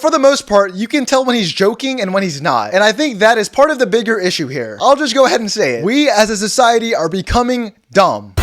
for the most part, you can tell when he's joking and when he's not. And I think that is part of the bigger issue here. I'll just go ahead and say it. We as a society are becoming dumb.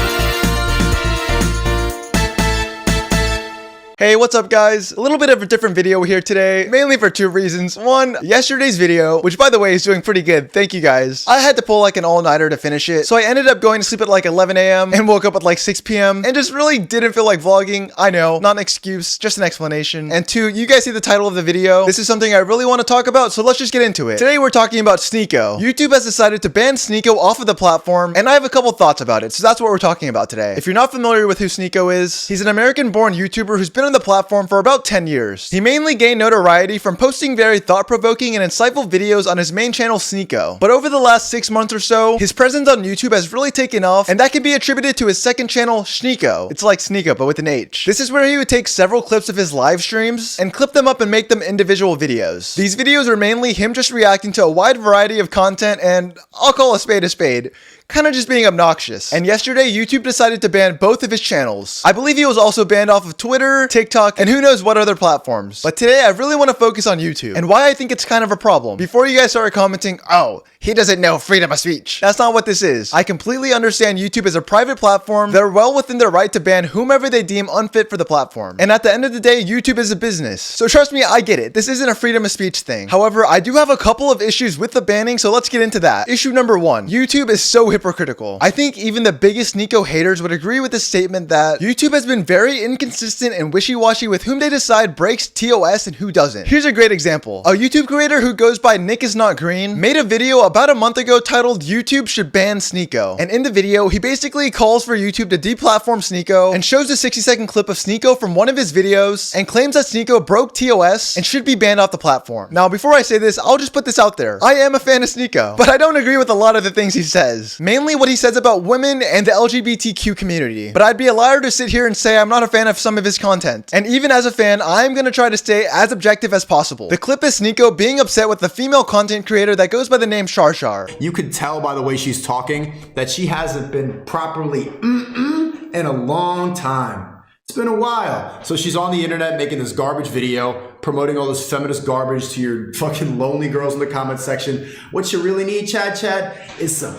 Hey, what's up guys? A little bit of a different video here today, mainly for two reasons. One, yesterday's video, which by the way is doing pretty good, thank you guys. I had to pull like an all-nighter to finish it, so I ended up going to sleep at like 11 a.m. and woke up at like 6 p.m. and just really didn't feel like vlogging. I know, not an excuse, just an explanation. And two, you guys see the title of the video. This is something I really want to talk about, so let's just get into it. Today we're talking about Sneako. YouTube has decided to ban Sneako off of the platform, and I have a couple thoughts about it, so that's what we're talking about today. If you're not familiar with who Sneako is, he's an American-born YouTuber who's been on the platform for about 10 years. He mainly gained notoriety from posting very thought-provoking and insightful videos on his main channel Sneako. But over the last 6 months or so, his presence on YouTube has really taken off, and that can be attributed to his second channel, Sneako. It's like Sneako, but with an H. This is where he would take several clips of his live streams and clip them up and make them individual videos. These videos are mainly him just reacting to a wide variety of content, and I'll call a spade, kind of just being obnoxious. And yesterday, YouTube decided to ban both of his channels. I believe he was also banned off of Twitter, TikTok, and who knows what other platforms. But today, I really want to focus on YouTube and why I think it's kind of a problem. Before you guys start commenting, oh, he doesn't know freedom of speech. That's not what this is. I completely understand YouTube is a private platform. They're well within their right to ban whomever they deem unfit for the platform. And at the end of the day, YouTube is a business. So trust me, I get it. This isn't a freedom of speech thing. However, I do have a couple of issues with the banning, so let's get into that. Issue number one, YouTube is so hypocritical. I think even the biggest Sneako haters would agree with the statement that YouTube has been very inconsistent and wishy-washy with whom they decide breaks TOS and who doesn't. Here's a great example. A YouTube creator who goes by Nick is Not Green made a video about a month ago titled YouTube should ban Sneako. And in the video, he basically calls for YouTube to deplatform Sneako and shows a 60-second clip of Sneako from one of his videos and claims that Sneako broke TOS and should be banned off the platform. Now, before I say this, I'll just put this out there. I am a fan of Sneako, but I don't agree with a lot of the things he says. Mainly what he says about women and the LGBTQ community. But I'd be a liar to sit here and say I'm not a fan of some of his content. And even as a fan, I'm gonna try to stay as objective as possible. The clip is Sneako being upset with the female content creator that goes by the name Shar. You could tell by the way she's talking that she hasn't been properly in a long time. It's been a while. So she's on the internet making this garbage video, promoting all this feminist garbage to your fucking lonely girls in the comment section. What you really need, Chad, is some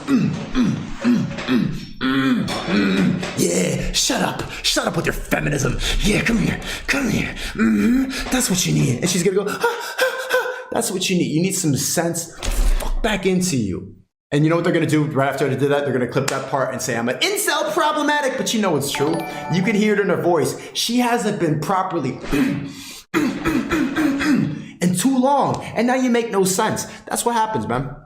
yeah, shut up with your feminism. Yeah, come here. That's what you need. And she's gonna go, that's what you need. You need some sense back into you. And you know what they're gonna do right after I did that? They're gonna clip that part and say I'm an incel problematic, but you know it's true. You can hear it in her voice. She hasn't been properly in too long, and now you make no sense. That's what happens, man.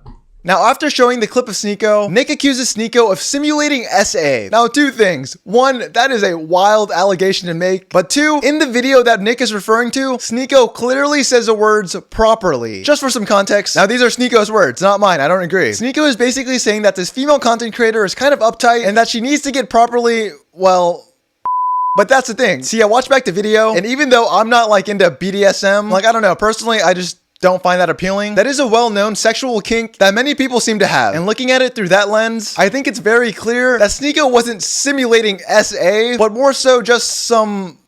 Now, after showing the clip of Sneako, Nick accuses Sneako of simulating SA. Now, two things. One, that is a wild allegation to make. But two, in the video that Nick is referring to, Sneako clearly says the words properly. Just for some context, now these are Sneako's words, not mine. I don't agree. Sneako is basically saying that this female content creator is kind of uptight and that she needs to get properly, well... But that's the thing. See, I watched back the video, and even though I'm not like into BDSM, like I don't know, personally, I just don't find that appealing. That is a well-known sexual kink that many people seem to have. And looking at it through that lens, I think it's very clear that Sneako wasn't simulating SA, but more so just some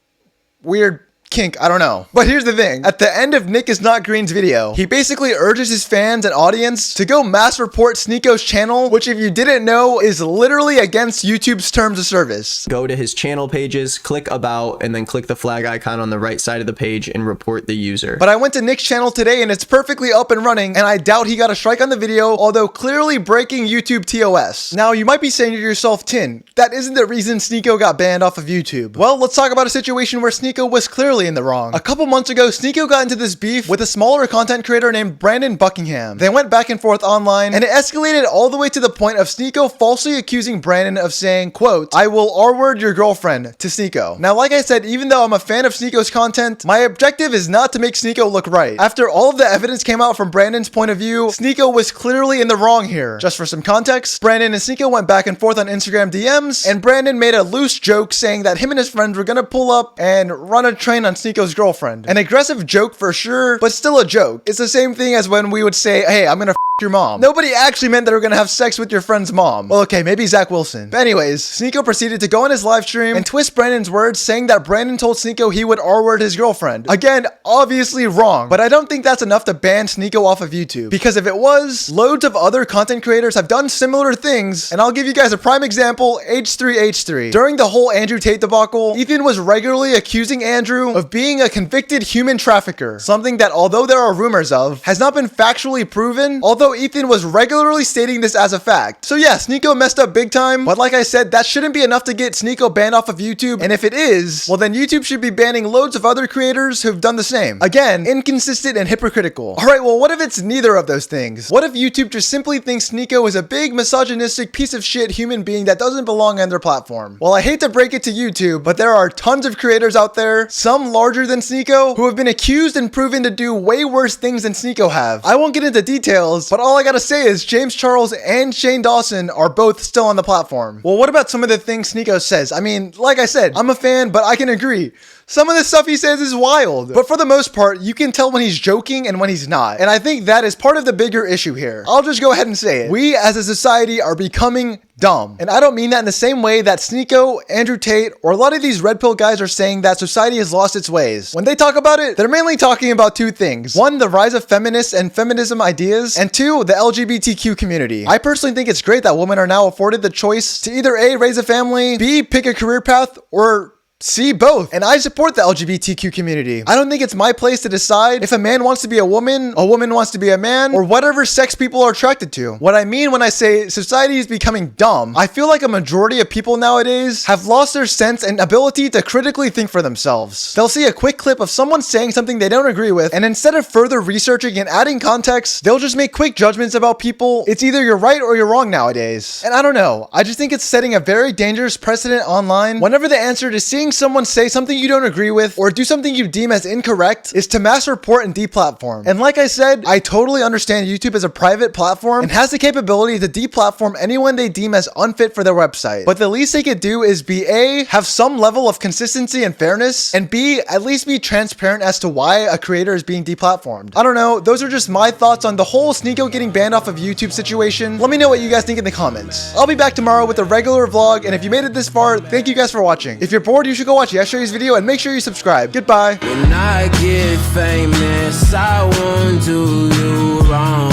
weird kink, I don't know. But here's the thing. At the end of Nick is Not Green's video, he basically urges his fans and audience to go mass report Sneako's channel, which if you didn't know is literally against YouTube's terms of service. Go to his channel pages, click about, and then click the flag icon on the right side of the page and report the user. But I went to Nick's channel today and it's perfectly up and running, and I doubt he got a strike on the video, although clearly breaking YouTube TOS. Now you might be saying to yourself, Tin, that isn't the reason Sneako got banned off of YouTube. Well, let's talk about a situation where Sneako was clearly in the wrong. A couple months ago, Sneako got into this beef with a smaller content creator named Brandon Buckingham. They went back and forth online, and it escalated all the way to the point of Sneako falsely accusing Brandon of saying, quote, "I will R-word your girlfriend" to Sneako. Now, like I said, even though I'm a fan of Sneako's content, my objective is not to make Sneako look right. After all of the evidence came out from Brandon's point of view, Sneako was clearly in the wrong here. Just for some context, Brandon and Sneako went back and forth on Instagram DMs, and Brandon made a loose joke saying that him and his friends were gonna pull up and run a train on Sneako's girlfriend. An aggressive joke for sure, but still a joke. It's the same thing as when we would say, hey, I'm gonna your mom. Nobody actually meant that we're gonna have sex with your friend's mom. Well, okay, maybe Zach Wilson. But anyways, Sneako proceeded to go on his live stream and twist Brandon's words, saying that Brandon told Sneako he would R-word his girlfriend. Again, obviously wrong, but I don't think that's enough to ban Sneako off of YouTube. Because if it was, loads of other content creators have done similar things, and I'll give you guys a prime example, H3H3. During the whole Andrew Tate debacle, Ethan was regularly accusing Andrew of being a convicted human trafficker, something that, although there are rumors of, has not been factually proven, although Ethan was regularly stating this as a fact. So yeah, Sneako messed up big time, but like I said, that shouldn't be enough to get Sneako banned off of YouTube, and if it is, well then YouTube should be banning loads of other creators who've done the same. Again, inconsistent and hypocritical. Alright, well what if it's neither of those things? What if YouTube just simply thinks Sneako is a big misogynistic piece of shit human being that doesn't belong on their platform? Well, I hate to break it to YouTube, but there are tons of creators out there, some larger than Sneako, who have been accused and proven to do way worse things than Sneako have. I won't get into details, but all I gotta say is James Charles and Shane Dawson are both still on the platform. Well, what about some of the things Sneako says? I mean, like I said, I'm a fan, but I can agree. Some of the stuff he says is wild, but for the most part, you can tell when he's joking and when he's not. And I think that is part of the bigger issue here. I'll just go ahead and say it. We as a society are becoming dumb. And I don't mean that in the same way that Sneako, Andrew Tate, or a lot of these red pill guys are saying that society has lost its ways. When they talk about it, they're mainly talking about two things. One, the rise of feminists and feminism ideas, and two, the LGBTQ community. I personally think it's great that women are now afforded the choice to either A, raise a family, B, pick a career path, or C, both. And I support the LGBTQ community. I don't think it's my place to decide if a man wants to be a woman wants to be a man, or whatever sex people are attracted to. What I mean when I say society is becoming dumb, I feel like a majority of people nowadays have lost their sense and ability to critically think for themselves. They'll see a quick clip of someone saying something they don't agree with, and instead of further researching and adding context, they'll just make quick judgments about people. It's either you're right or you're wrong nowadays. And I don't know. I just think it's setting a very dangerous precedent online whenever the answer to seeing someone say something you don't agree with or do something you deem as incorrect is to mass report and deplatform. And like I said, I totally understand YouTube is a private platform and has the capability to deplatform anyone they deem as unfit for their website. But the least they could do is be A, have some level of consistency and fairness, and B, at least be transparent as to why a creator is being deplatformed. I don't know, those are just my thoughts on the whole Sneako getting banned off of YouTube situation. Let me know what you guys think in the comments. I'll be back tomorrow with a regular vlog, and if you made it this far, thank you guys for watching. If you're bored, you should go watch yesterday's video and make sure you subscribe. Goodbye. When I get famous, I won't do you wrong.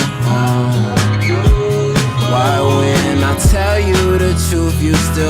Why when I tell you the truth, you still